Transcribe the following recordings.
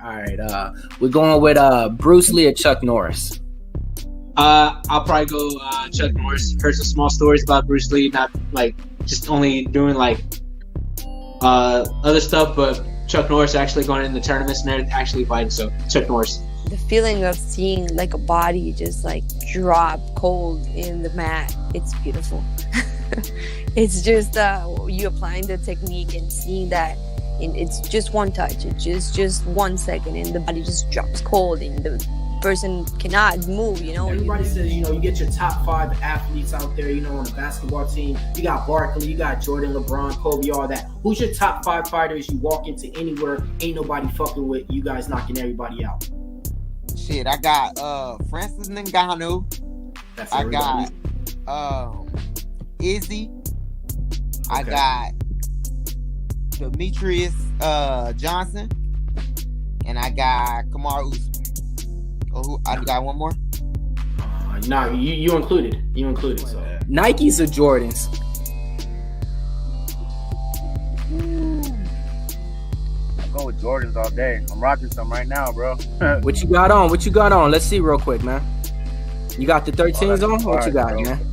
All right. We're going with Bruce Lee or Chuck Norris. I'll probably go Chuck Norris. Heard some small stories about Bruce Lee, not like just only doing like other stuff, but Chuck Norris actually going in the tournaments and actually fighting. So Chuck Norris. The feeling of seeing like a body just like drop cold in the mat, it's beautiful. It's just you applying the technique and seeing that it's just one touch. It's just 1 second and the body just drops cold and the person cannot move, you know. Everybody says, you know, you get your top 5 athletes out there, you know, on the basketball team. You got Barkley, you got Jordan, LeBron, Kobe, all that. Who's your top 5 fighters you walk into anywhere, ain't nobody fucking with, you guys knocking everybody out? Shit, I got Francis Ngannou. I got Izzy. Okay. I got Demetrius Johnson. And I got Kamaru Usman. Oh, I got one more? No, you included. You included. So. Nikes or Jordans? I'll go with Jordans all day. I'm rocking some right now, bro. What you got on? What you got on? Let's see real quick, man. You got the 13s on? What you got, bro? Man?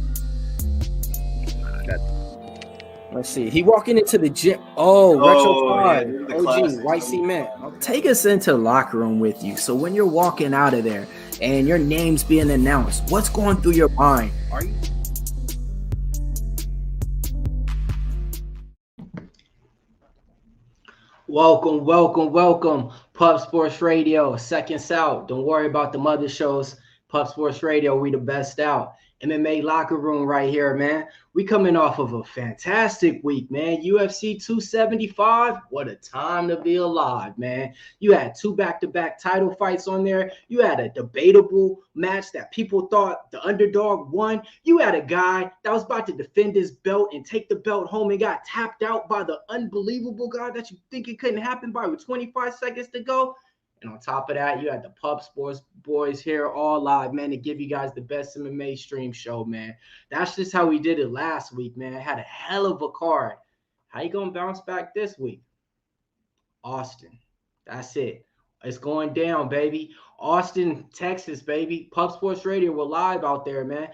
Let's see. He walking into the gym. Retro 5. Yeah, OG, white cement. Take us into the locker room with you. So when you're walking out of there and your name's being announced, what's going through your mind? Are you? Welcome. Pub Sports Radio, seconds out. Don't worry about the mother shows. Pub Sports Radio, we the best out. MMA Locker Room right here, man. We coming off of a fantastic week, man. UFC 275, what a time to be alive, man. You had 2 back-to-back title fights on there. You had a debatable match that people thought the underdog won. You had a guy that was about to defend his belt and take the belt home and got tapped out by the unbelievable guy that you think it couldn't happen by with 25 seconds to go. And on top of that, you had the Pub Sports boys here all live, man, to give you guys the best MMA stream show, man. That's just how we did it last week, man. Had a hell of a card. How you going to bounce back this week? Austin. That's it. It's going down, baby. Austin, Texas, baby. Pub Sports Radio, we're live out there, man.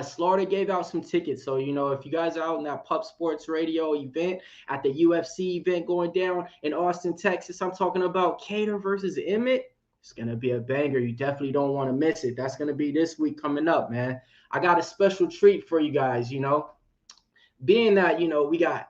Slaughter gave out some tickets. So, you know, if you guys are out in that Pub Sports Radio event, at the UFC event going down in Austin, Texas, I'm talking about Cater versus Emmett. It's going to be a banger. You definitely don't want to miss it. That's going to be this week coming up, man. I got a special treat for you guys, you know. Being that, you know, we got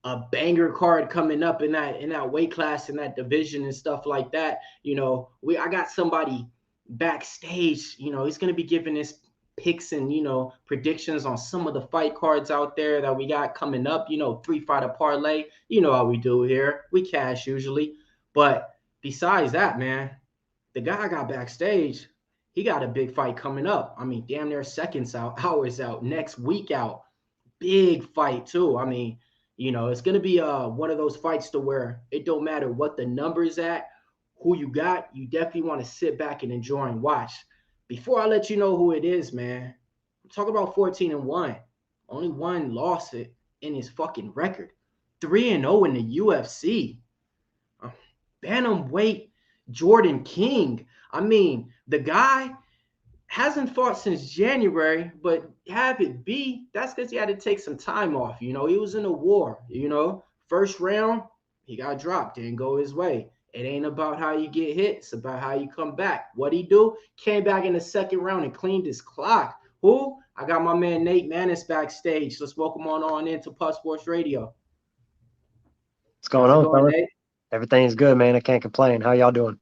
a banger card coming up in that weight class, in that division and stuff like that. You know, I got somebody backstage, you know, he's going to be giving us picks and, you know, predictions on some of the fight cards out there that we got coming up, you know, 3-fighter parlay. You know how we do here. We cash usually. But besides that, man, the guy I got backstage, he got a big fight coming up. I mean, damn near seconds out, hours out, next week out. Big fight too. I mean, you know, it's going to be one of those fights to where it don't matter what the number's at, who you got, you definitely want to sit back and enjoy and watch. Before I let you know who it is, man, I'm talking about 14-1. Only one loss in his fucking record. 3-0 in the UFC. Bantamweight Jordan King. I mean, the guy hasn't fought since January, but have it be, that's because he had to take some time off. You know, he was in a war, you know. First round, he got dropped, didn't go his way. It ain't about how you get hit, it's about how you come back. What'd he do? Came back in the second round and cleaned his clock. Who? I got my man Nathan Maness backstage. Let's welcome on into Pub Sports Radio. What's going on, fellas? Everything's good, man. I can't complain. How y'all doing?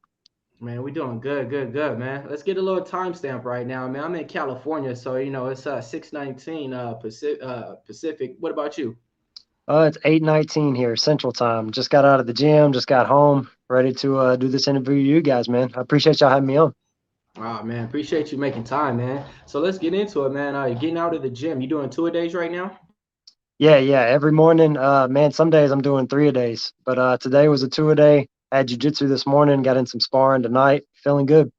Man, we doing good, man. Let's get a little timestamp right now, man. I'm in California, so, you know, it's 6:19 Pacific. What about you? It's 8:19 here, Central Time. Just got out of the gym, just got home, ready to do this interview with you guys, man. I appreciate y'all having me on. Oh, man, appreciate you making time, man. So let's get into it, man. You're getting out of the gym. You doing 2-a-days right now? Yeah. Every morning, man, some days I'm doing 3-a-days, but today was a 2-a-day. I had jiu-jitsu this morning, got in some sparring tonight, feeling good.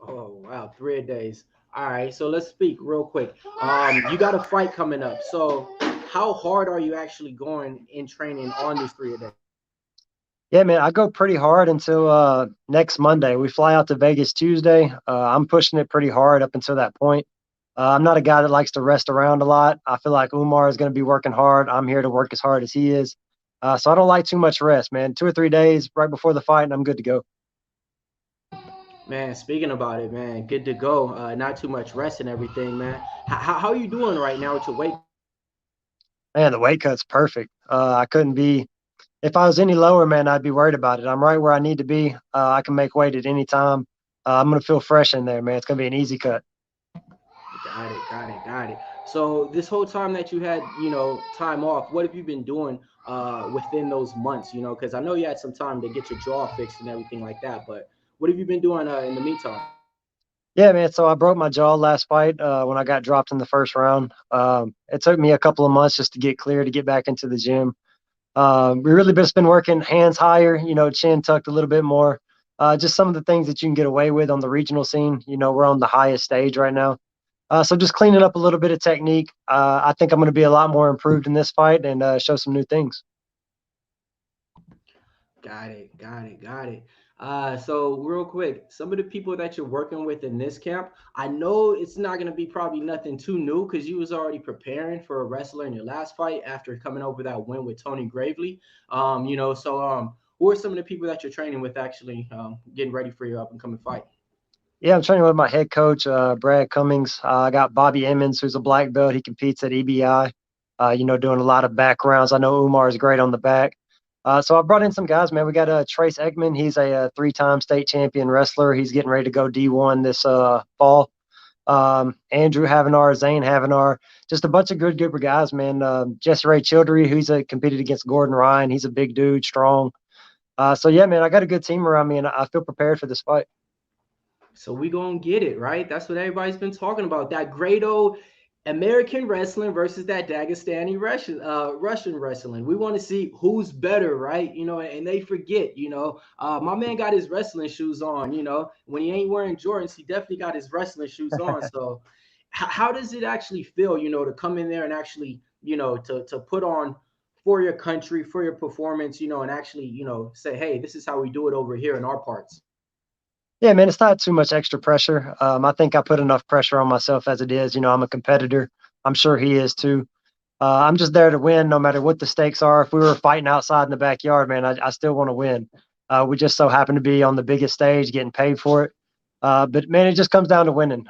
Oh, wow, 3-a-days. All right, so let's speak real quick. You got a fight coming up. So how hard are you actually going in training on these 3-a-days? Yeah, man, I go pretty hard until next Monday. We fly out to Vegas Tuesday. I'm pushing it pretty hard up until that point. I'm not a guy that likes to rest around a lot. I feel like Umar is going to be working hard. I'm here to work as hard as he is. So I don't like too much rest, man. 2 or 3 days right before the fight, and I'm good to go. Man, speaking about it, man, good to go. Not too much rest and everything, man. How are you doing right now with your weight? Man, the weight cut's perfect. I couldn't be. If I was any lower, man, I'd be worried about it. I'm right where I need to be. I can make weight at any time. I'm going to feel fresh in there, man. It's going to be an easy cut. Got it. So this whole time that you had, time off, what have you been doing within those months? Because I know you had some time to get your jaw fixed and everything like that. But what have you been doing in the meantime? Yeah, man. So I broke my jaw last fight when I got dropped in the first round. It took me a couple of months just to get clear to get back into the gym. We really just been working hands higher, chin tucked a little bit more. Just some of the things that you can get away with on the regional scene. We're on the highest stage right now. So just cleaning up a little bit of technique. I think I'm going to be a lot more improved in this fight and show some new things. Got it. So real quick, some of the people that you're working with in this camp, I know it's not gonna be probably nothing too new because you was already preparing for a wrestler in your last fight after coming over that win with Tony Gravely. Who are some of the people that you're training with actually getting ready for your up and coming fight? Yeah, I'm training with my head coach, Brad Cummings. I got Bobby Emmons, who's a black belt. He competes at EBI, doing a lot of backgrounds. I know Umar is great on the back. So I brought in some guys, man. We got Trace Ekman. He's a three-time state champion wrestler. He's getting ready to go D1 this fall. Andrew Havenar, Zane Havenar, just a bunch of good guys, man. Jesse Ray Childry, who's competed against Gordon Ryan. He's a big dude, strong. So, yeah, man, I got a good team around me, and I feel prepared for this fight. So we gonna get it, right? That's what everybody's been talking about. That great old American wrestling versus that Dagestani Russian wrestling. We want to see who's better, right? And they forget, my man got his wrestling shoes on, when he ain't wearing Jordans, he definitely got his wrestling shoes on. So how does it actually feel, to come in there and actually, to put on for your country, for your performance, and actually, say, hey, this is how we do it over here in our parts. Yeah, man, it's not too much extra pressure. I think I put enough pressure on myself as it is. I'm a competitor. I'm sure he is too. I'm just there to win no matter what the stakes are. If we were fighting outside in the backyard, man, I still want to win. We just so happen to be on the biggest stage getting paid for it. But, man, it just comes down to winning.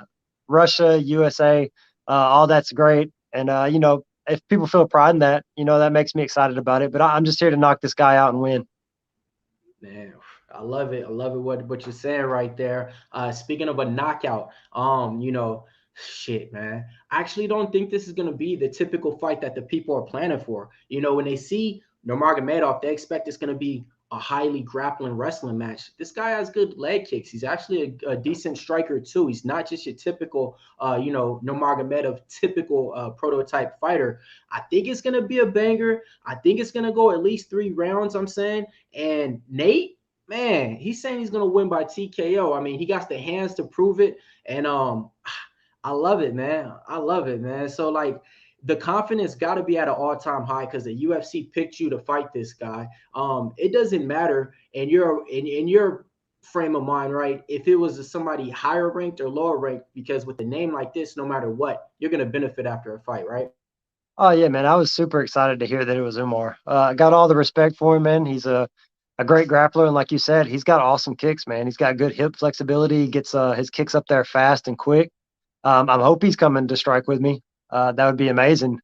Russia, USA, all that's great. And, if people feel pride in that, that makes me excited about it. But I'm just here to knock this guy out and win. Man, I love it. I love it what you're saying right there. Speaking of a knockout, shit, man. I actually don't think this is gonna be the typical fight that the people are planning for. When they see Nurmagomedov, they expect it's gonna be a highly grappling wrestling match. This guy has good leg kicks. He's actually a decent striker too. He's not just your typical, Nurmagomedov typical prototype fighter. I think it's gonna be a banger. I think it's gonna go at least 3 rounds. I'm saying, and Nate, man, he's saying he's gonna win by TKO. I mean, he got the hands to prove it, and I love it, man. I love it, man. So like the confidence got to be at an all-time high because the UFC picked you to fight this guy. It doesn't matter in your frame of mind, right? If it was somebody higher ranked or lower ranked, because with a name like this, no matter what, you're gonna benefit after a fight, right? Oh, yeah, man. I was super excited to hear that it was Umar. I got all the respect for him, man. He's a great grappler. And like you said, he's got awesome kicks, man. He's got good hip flexibility. He gets his kicks up there fast and quick. I hope he's coming to strike with me. That would be amazing.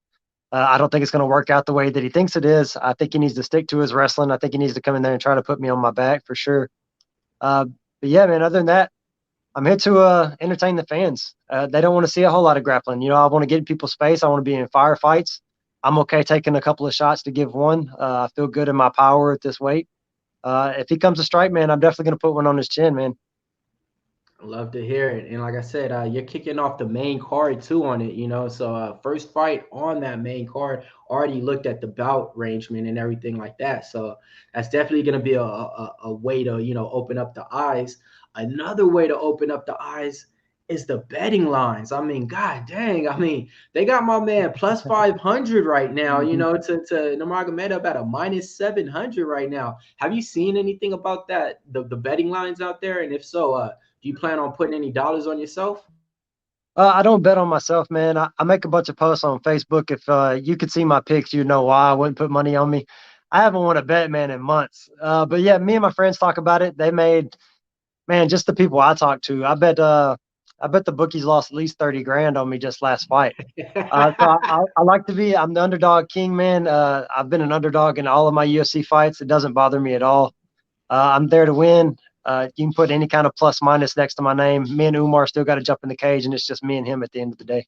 I don't think it's going to work out the way that he thinks it is. I think he needs to stick to his wrestling. I think he needs to come in there and try to put me on my back for sure. But yeah, man, other than that, I'm here to entertain the fans. They don't want to see a whole lot of grappling. I want to get in people's space. I want to be in firefights. I'm okay taking a couple of shots to give one. I feel good in my power at this weight. If he comes to strike, man, I'm definitely going to put one on his chin, man. Love to hear it. And like I said, you're kicking off the main card too on it, So first fight on that main card, already looked at the bout arrangement and everything like that. So that's definitely going to be a way to, open up the eyes. Another way to open up the eyes is the betting lines. I mean, god dang. I mean, they got my man plus 500 right now, you know, to Nurmagomedov at a minus 700 right now. Have you seen anything about that, the betting lines out there? And if so, do you plan on putting any dollars on yourself? I don't bet on myself, man. I make a bunch of posts on Facebook. If you could see my pics, you'd know why I wouldn't put money on me. I haven't won a bet, man, in months. But yeah, me and my friends talk about it. They made, man, just the people I talk to. I bet the bookies lost at least 30 grand on me just last fight. I like to be. I'm the underdog king, man. I've been an underdog in all of my UFC fights. It doesn't bother me at all. I'm there to win. You can put any kind of plus minus next to my name. Me and Umar still got to jump in the cage, and it's just me and him at the end of the day.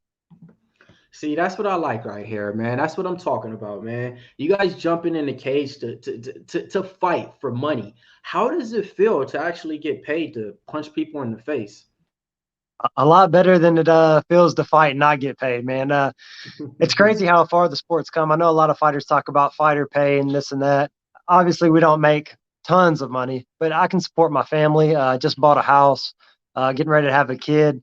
See, that's what I like right here, man. That's what I'm talking about, man. You guys jumping in the cage to fight for money. How does it feel to actually get paid to punch people in the face? A lot better than it feels to fight and not get paid, man. It's crazy how far the sport's come. I know a lot of fighters talk about fighter pay and this and that. Obviously, we don't make tons of money, but I can support my family. Just bought a house, getting ready to have a kid.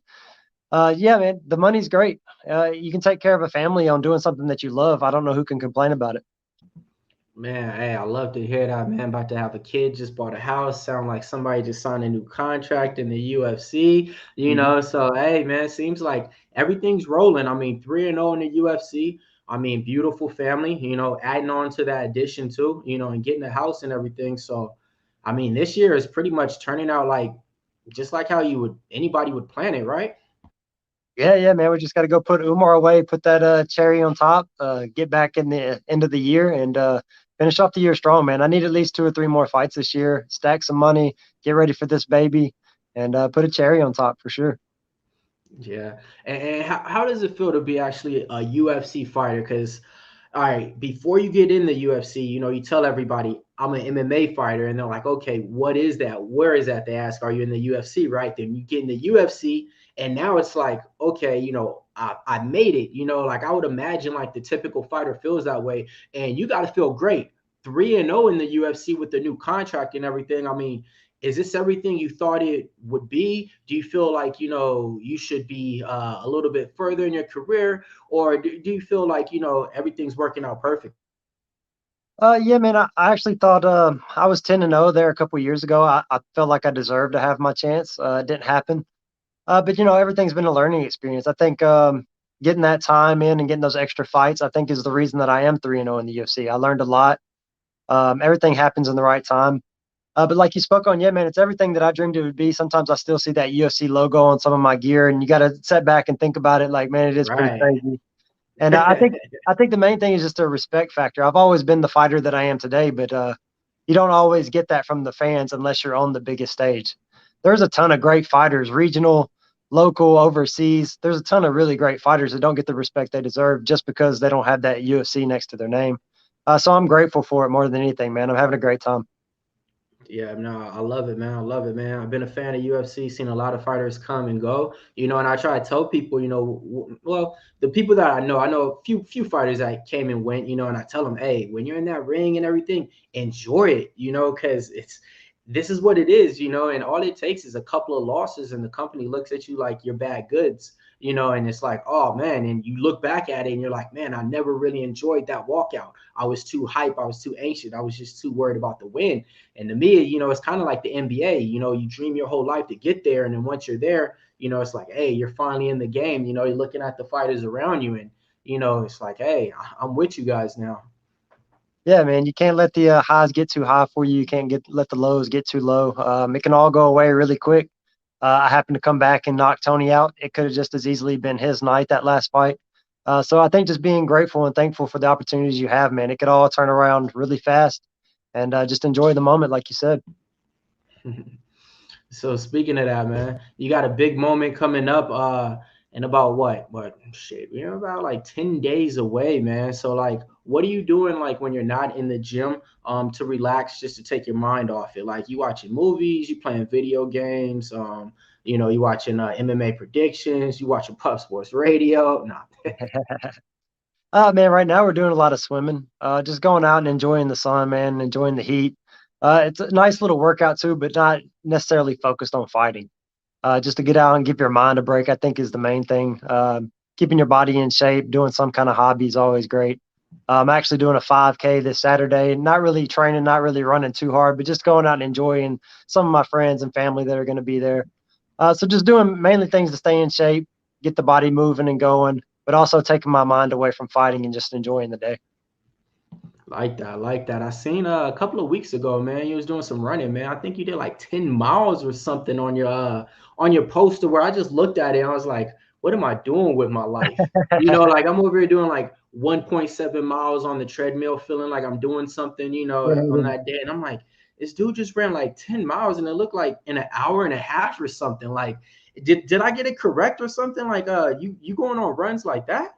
Yeah, man, the money's great. You can take care of a family on doing something that you love. I don't know who can complain about it. Man, hey, I love to hear that, man. About to have a kid, just bought a house. Sound like somebody just signed a new contract in the UFC, you Mhm. know. So, hey, man, seems like everything's rolling. I mean, 3-0 in the UFC. I mean, beautiful family, you know, adding on to that addition too, you know, and getting a house and everything. So, I mean, this year is pretty much turning out like just like how you would anybody would plan it, right? Yeah, man. We just got to go put Umar away, put that cherry on top, get back in the end of the year, and finish off the year strong, man. I need at least 2 or 3 more fights this year, stack some money, get ready for this baby, and put a cherry on top for sure. Yeah. And how does it feel to be actually a UFC fighter? Because, all right, before you get in the UFC, you know, you tell everybody, I'm an MMA fighter. And they're like, okay, what is that? Where is that? They ask, are you in the UFC? Right. Then you get in the UFC. And now it's like, okay, you know, I made it. You know, like I would imagine like the typical fighter feels that way. And you got to feel great. 3-0 in the UFC with the new contract and everything. I mean, is this everything you thought it would be? Do you feel like, you know, you should be a little bit further in your career, or do you feel like, you know, everything's working out perfect? Yeah, man. I actually thought I was 10-0 there a couple years ago. I felt like I deserved to have my chance. It didn't happen. But you know, everything's been a learning experience. I think getting that time in and getting those extra fights, I think, is the reason that I am 3-0 in the UFC. I learned a lot. Everything happens in the right time. But like you spoke on, yeah, man, it's everything that I dreamed it would be. Sometimes I still see that UFC logo on some of my gear, and you got to sit back and think about it. Like, man, it is pretty Right. crazy. And I think the main thing is just a respect factor. I've always been the fighter that I am today, but you don't always get that from the fans unless you're on the biggest stage. There's a ton of great fighters, regional, local, overseas. There's a ton of really great fighters that don't get the respect they deserve just because they don't have that UFC next to their name. So I'm grateful for it more than anything, man. I'm having a great time. Yeah, no, I love it, man. I love it, man. I've been a fan of UFC, seen a lot of fighters come and go, you know, and I try to tell people, you know, well, the people that I know a few fighters that came and went, you know, and I tell them, hey, when you're in that ring and everything, enjoy it, you know, because this is what it is, you know, and all it takes is a couple of losses and the company looks at you like you're bad goods, you know, and it's like, oh man, and you look back at it and you're like, man, I never really enjoyed that walkout. I was too hype, I was too anxious, I was just too worried about the win. And to me, you know, it's kind of like the NBA. You know, you dream your whole life to get there, and then once you're there, you know, it's like, hey, you're finally in the game. You know, you're looking at the fighters around you, and you know, it's like, hey, I'm with you guys now. Yeah, man, you can't let the highs get too high for you. You can't let the lows get too low. It can all go away really quick. I happened to come back and knock Tony out. It could have just as easily been his night that last fight. So I think just being grateful and thankful for the opportunities you have, man. It could all turn around really fast, and just enjoy the moment, like you said. So speaking of that, man, you got a big moment coming up in about what shit, you know, about like 10 days away, man. So like what are you doing like when you're not in the gym to relax, just to take your mind off it? Like you watching movies, you playing video games, you know, you watching MMA predictions, you watching Puff Sports Radio. Nah. Man, right now we're doing a lot of swimming. Just going out and enjoying the sun, man, enjoying the heat. It's a nice little workout too, but not necessarily focused on fighting. just to get out and give your mind a break, I think is the main thing. Keeping your body in shape, doing some kind of hobby is always great. I'm actually doing a 5K this Saturday. Not really training, not really running too hard, but just going out and enjoying some of my friends and family that are going to be there. So just doing mainly things to stay in shape, get the body moving and going, but also taking my mind away from fighting and just enjoying the day. Like that. I seen a couple of weeks ago, man. You was doing some running, man. I think you did like 10 miles or something on your poster where I just looked at it and I was like, what am I doing with my life? Like I'm over here doing like 1.7 miles on the treadmill, feeling like I'm doing something, on that day. And I'm like, this dude just ran like 10 miles and it looked like in an hour and a half or something. Like, did I get it correct or something? Like, you going on runs like that?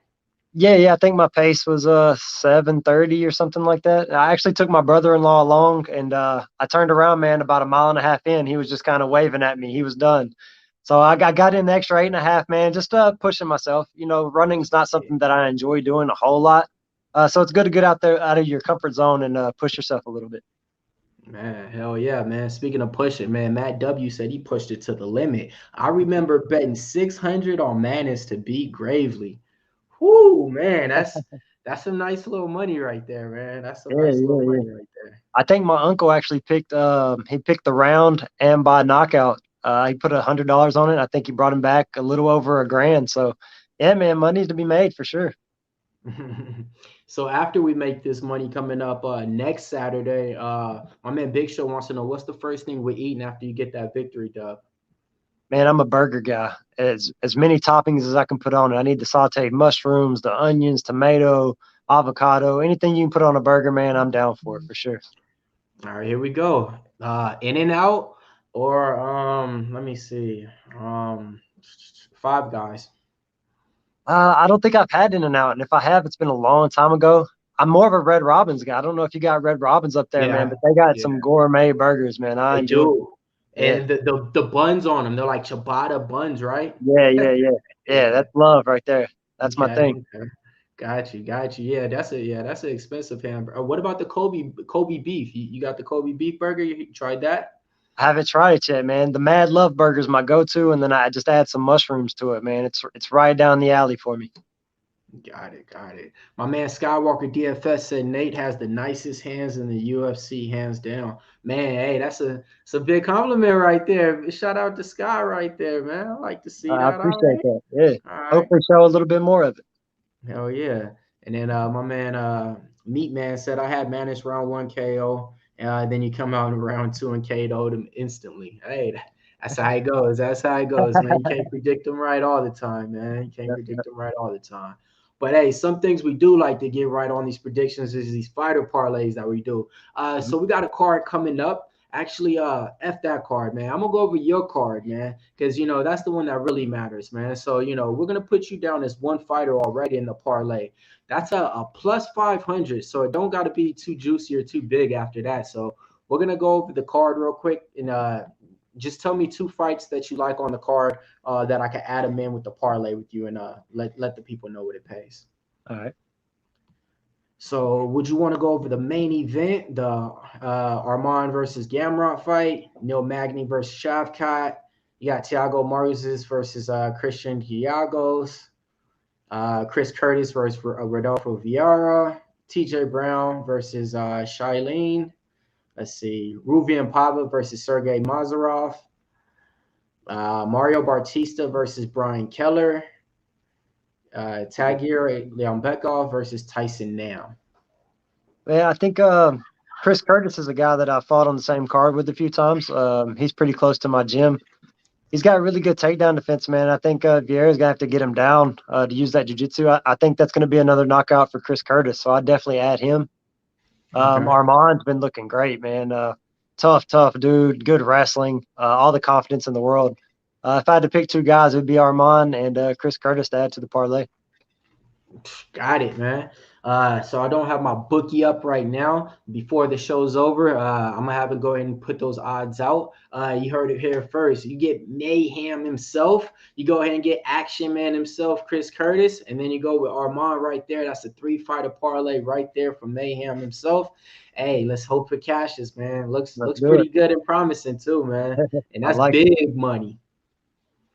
Yeah. I think my pace was 7:30 or something like that. I actually took my brother-in-law along, and I turned around, man, about a mile and a half in. He was just kind of waving at me. He was done. So I got in the extra 8.5, man, just pushing myself. Running's not something that I enjoy doing a whole lot. So it's good to get out there, out of your comfort zone, and push yourself a little bit. Man, hell yeah, man. Speaking of pushing, man, Matt W said he pushed it to the limit. I remember betting 600 on Maness to beat Gravely. Whoo, man, that's some nice little money right there, man. That's some nice little money right there. I think my uncle actually picked the round and by knockout. He put $100 on it. I think he brought him back a little over $1,000. So yeah, man, money's to be made for sure. So after we make this money coming up next Saturday, my man Big Show wants to know what's the first thing we're eating after you get that victory dub. Man, I'm a burger guy. As many toppings as I can put on it. I need the sauteed mushrooms, the onions, tomato, avocado, anything you can put on a burger, man, I'm down for it for sure. All right, here we go. In-N-Out or let me see. Five Guys. I don't think I've had In-N-Out, and if I have, it's been a long time ago. I'm more of a Red Robin's guy. I don't know if you got Red Robin's up there, man, but they got some gourmet burgers, man. I enjoy it. And the buns on them, they're like ciabatta buns, right? Yeah. That's love right there. That's my thing. Okay. Got you. Yeah, that's an expensive hamburger. What about the Kobe beef? You got the Kobe beef burger? You tried that? I haven't tried it yet, man. The Mad Love burger is my go-to, and then I just add some mushrooms to it, man. It's right down the alley for me. Got it. My man Skywalker DFS said Nate has the nicest hands in the UFC, hands down. Man, hey, that's a big compliment right there. Shout out to Sky right there, man. I like to see that. I appreciate that. Yeah. Hopefully show a little bit more of it. Hell yeah. And then my man Meat Man said I had Maness round 1 KO. Then you come out in round 2 and KO'd him instantly. Hey, that's how it goes. Man. You can't predict them right all the time, man. But hey, some things we do like to get right on these predictions is these fighter parlays that we do. So we got a card coming up. Actually, F that card, man. I'm going to go over your card, man, because, that's the one that really matters, man. So, we're going to put you down as one fighter already in the parlay. That's a plus 500, so it don't got to be too juicy or too big after that. So we're going to go over the card real quick and just tell me 2 fights that you like on the card that I can add them in with the parlay with you and let the people know what it pays. All right. So would you want to go over the main event, the Arman versus Gamrot fight, Neil Magny versus Shavkat? You got Thiago Moses versus Christian Giagos, Chris Curtis versus Rodolfo Vieira, TJ Brown versus Shailene. Let's see, Ruvian Pava versus Sergey Mazarov, Mario Bautista versus Brian Keller, Tagir Leonbekov versus Tyson Nam. Yeah, I think Chris Curtis is a guy that I fought on the same card with a few times. He's pretty close to my gym. He's got really good takedown defense, man. I think Vieira's going to have to get him down to use that jiu-jitsu. I think that's going to be another knockout for Chris Curtis, so I'd definitely add him. Armand's been looking great, man. Tough dude, good wrestling, all the confidence in the world. If I had to pick 2 guys, it would be Armand and Chris Curtis to add to the parlay. Got it, man. So I don't have my bookie up right now. Before the show's over, I'm going to have to go ahead and put those odds out. You heard it here first. You get Mayhem himself. You go ahead and get Action Man himself, Chris Curtis. And then you go with Armand right there. That's a 3-fighter parlay right there from Mayhem himself. Hey, let's hope it cashes, man. Looks pretty good and promising too, man. And that's big money.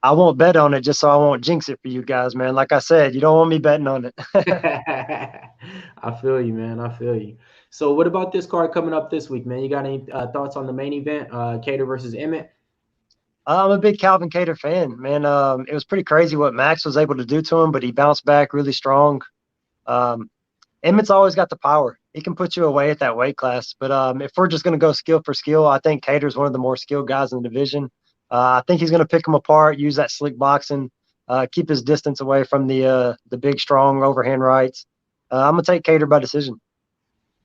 I won't bet on it just so I won't jinx it for you guys, man. Like I said, you don't want me betting on it. I feel you, man. I feel you. So, what about this card coming up this week, man? You got any thoughts on the main event, Cater versus Emmett? I'm a big Calvin Kattar fan, man. It was pretty crazy what Max was able to do to him, but he bounced back really strong. Emmett's always got the power. He can put you away at that weight class. But if we're just going to go skill for skill, I think Cater's one of the more skilled guys in the division. I think he's going to pick him apart, use that slick boxing, keep his distance away from the big, strong overhand rights. I'm going to take Kattar by decision.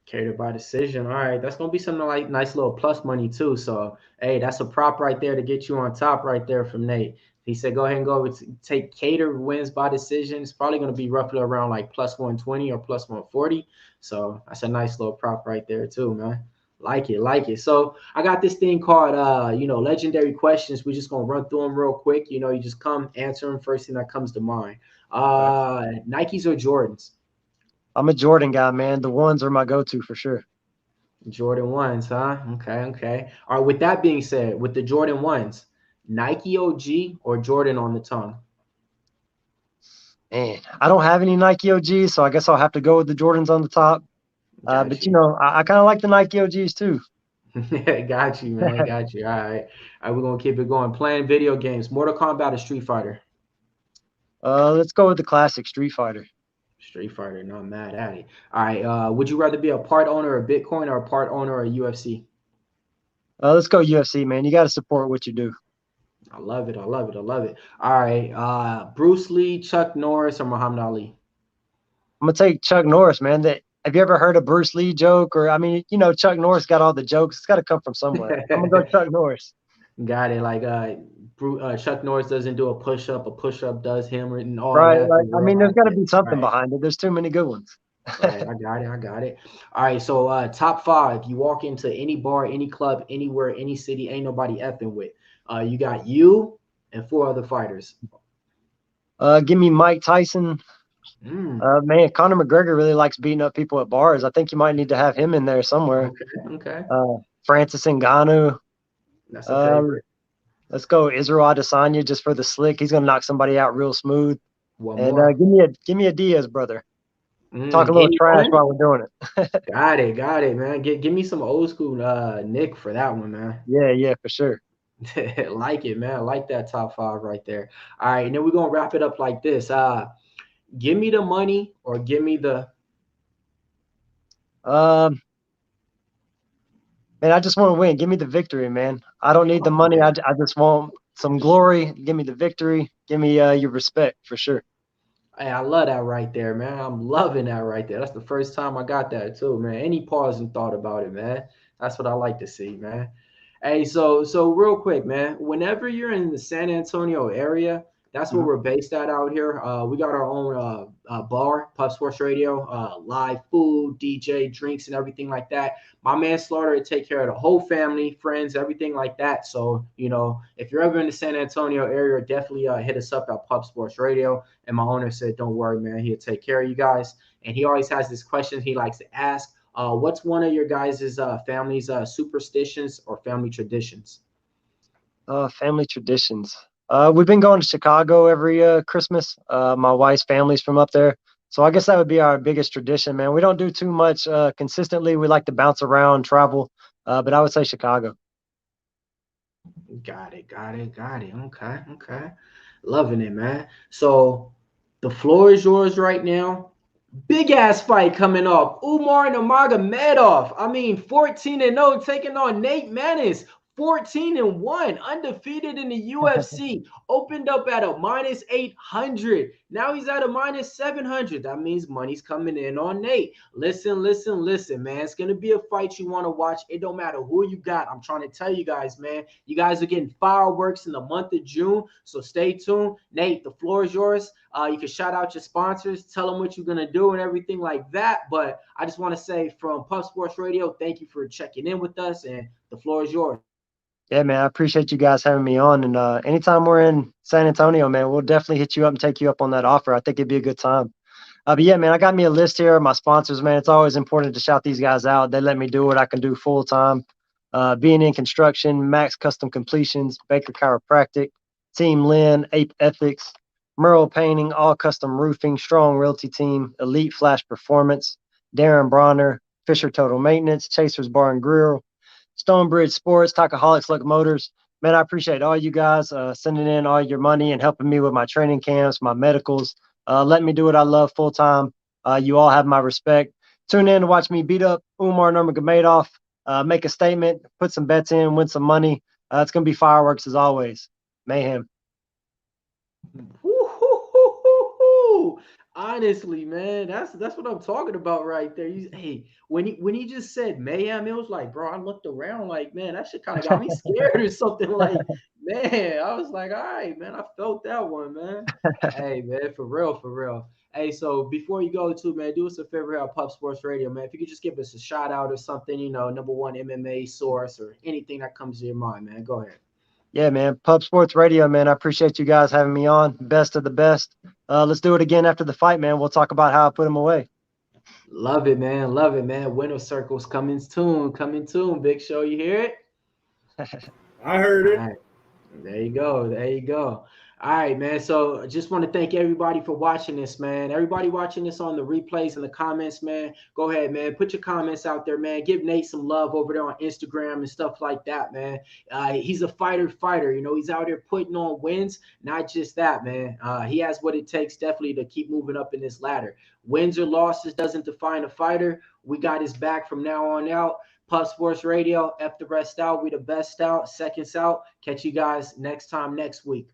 Cater by decision. All right, that's gonna be something like nice little plus money too. So, hey, that's a prop right there to get you on top right there from Nate. He said, go ahead and go take Cater wins by decision. It's probably gonna be roughly around like plus 120 or plus 140. So that's a nice little prop right there too, man. Like it, like it. So I got this thing called legendary questions. We're just gonna run through them real quick. You know, you just come answer them first thing that comes to mind. Nikes or Jordans? I'm a Jordan guy, man. The ones are my go-to for sure. Jordan 1s, huh? Okay, okay. All right, with that being said, with the Jordan 1s, Nike OG or Jordan on the tongue? Man, I don't have any Nike OGs, so I guess I'll have to go with the Jordans on the top. But, you know, I kind of like the Nike OGs too. Got you, man. Got you. All right. All right, we're going to keep it going. Playing video games, Mortal Kombat or Street Fighter? Let's go with the classic Street Fighter. Street Fighter, not mad at it. All right. Would you rather be a part owner of Bitcoin or a part owner of UFC? Let's go UFC, man. You got to support what you do. I love it. I love it. I love it. All right. Bruce Lee, Chuck Norris, or Muhammad Ali? I'm going to take Chuck Norris, man. Have you ever heard a Bruce Lee joke? Or, I mean, you know, Chuck Norris got all the jokes. It's got to come from somewhere. I'm going to go Chuck Norris. Got it. Like Chuck Norris doesn't do a push-up does him and all right, that. Like, I mean, there's got to be something behind it. There's too many good ones. Right, I got it. All right, so top 5. You walk into any bar, any club, anywhere, any city, ain't nobody effing with. You got you and 4 other fighters. Give me Mike Tyson. Man, Conor McGregor really likes beating up people at bars. I think you might need to have him in there somewhere. Okay. Francis Ngannou. That's a favorite. Let's go Israel Adesanya just for the slick. He's gonna knock somebody out real smooth. One and more. Give me a Diaz, brother. Talk a little trash while we're doing it. Got it, man. Give me some old school Nick for that one, man. Yeah, for sure. Like it, man. I like that top 5 right there. All right, and then we're gonna wrap it up like this. Give me the money or give me the Man, I just want to win. Give me the victory, man. I don't need the money. I just want some glory. Give me the victory. Give me your respect for sure. Hey, I love that right there, man. I'm loving that right there. That's the first time I got that too, man. Any pause and thought about it, man. That's what I like to see, man. Hey, so real quick, man. Whenever you're in the San Antonio area, that's where we're based at out here. We got our own bar, Pub Sports Radio, live food, DJ, drinks, and everything like that. My man Slaughter would take care of the whole family, friends, everything like that. So, you know, if you're ever in the San Antonio area, definitely hit us up at Pub Sports Radio. And my owner said, don't worry, man, he'll take care of you guys. And he always has this question he likes to ask. What's one of your guys' family's superstitions or family traditions? Family traditions. We've been going to Chicago every Christmas. My wife's family's from up there. So I guess that would be our biggest tradition, man. We don't do too much consistently. We like to bounce around, travel. But I would say Chicago. Got it. Okay. Loving it, man. So the floor is yours right now. Big ass fight coming up. Umar Nurmagomedov. 14-0 taking on Nathan Maness. 14-1, undefeated in the UFC. Opened up at a minus 800. Now he's at a minus 700. That means money's coming in on Nate. Listen, man. It's going to be a fight you want to watch. It don't matter who you got. I'm trying to tell you guys, man. You guys are getting fireworks in the month of June, so stay tuned. Nate, the floor is yours. You can shout out your sponsors, tell them what you're going to do and everything like that. But I just want to say from Pub Sports Radio, thank you for checking in with us, and the floor is yours. Yeah, man, I appreciate you guys having me on. And anytime we're in San Antonio, man, we'll definitely hit you up and take you up on that offer. I think it'd be a good time. But yeah, man, I got me a list here of my sponsors, man. It's always important to shout these guys out. They let me do what I can do full time. Being in construction, Max Custom Completions, Baker Chiropractic, Team Lynn, Ape Ethics, Merle Painting, All Custom Roofing, Strong Realty Team, Elite Flash Performance, Darren Bronner, Fisher Total Maintenance, Chasers Bar and Grill, Stonebridge Sports, Talkaholics Locomotors. Man, I appreciate all you guys sending in all your money and helping me with my training camps, my medicals, letting me do what I love full time. You all have my respect. Tune in to watch me beat up Umar Nurmagomedov, make a statement, put some bets in, win some money. It's going to be fireworks as always. Mayhem. Woo-hoo-hoo-hoo-hoo. Honestly, man, that's what I'm talking about right there. Hey, when he just said mayhem, it was like, bro, I looked around like, man, that shit kind of got me scared or something. Like, man, I was like, all right, man, I felt that one, man. Hey, man, for real, for real. Hey, so before you go to, man, do us a favor here at Pup Sports Radio, man. If you could just give us a shout out or something, you know, number one MMA source or anything that comes to your mind, man. Go ahead. Yeah, man. Pub Sports Radio, man. I appreciate you guys having me on. Best of the best. Let's do it again after the fight, man. We'll talk about how I put him away. Love it, man. Love it, man. Winner circles coming soon. Coming soon. Big Show, you hear it? I heard it. All right. There you go. There you go. All right, man. So I just want to thank everybody for watching this, man. Everybody watching this on the replays and the comments, man. Go ahead, man. Put your comments out there, man. Give Nate some love over there on Instagram and stuff like that, man. He's a fighter. You know, he's out here putting on wins. Not just that, man. He has what it takes definitely to keep moving up in this ladder. Wins or losses doesn't define a fighter. We got his back from now on out. Pup Sports Radio, F the rest out. We the best out. Seconds out. Catch you guys next time next week.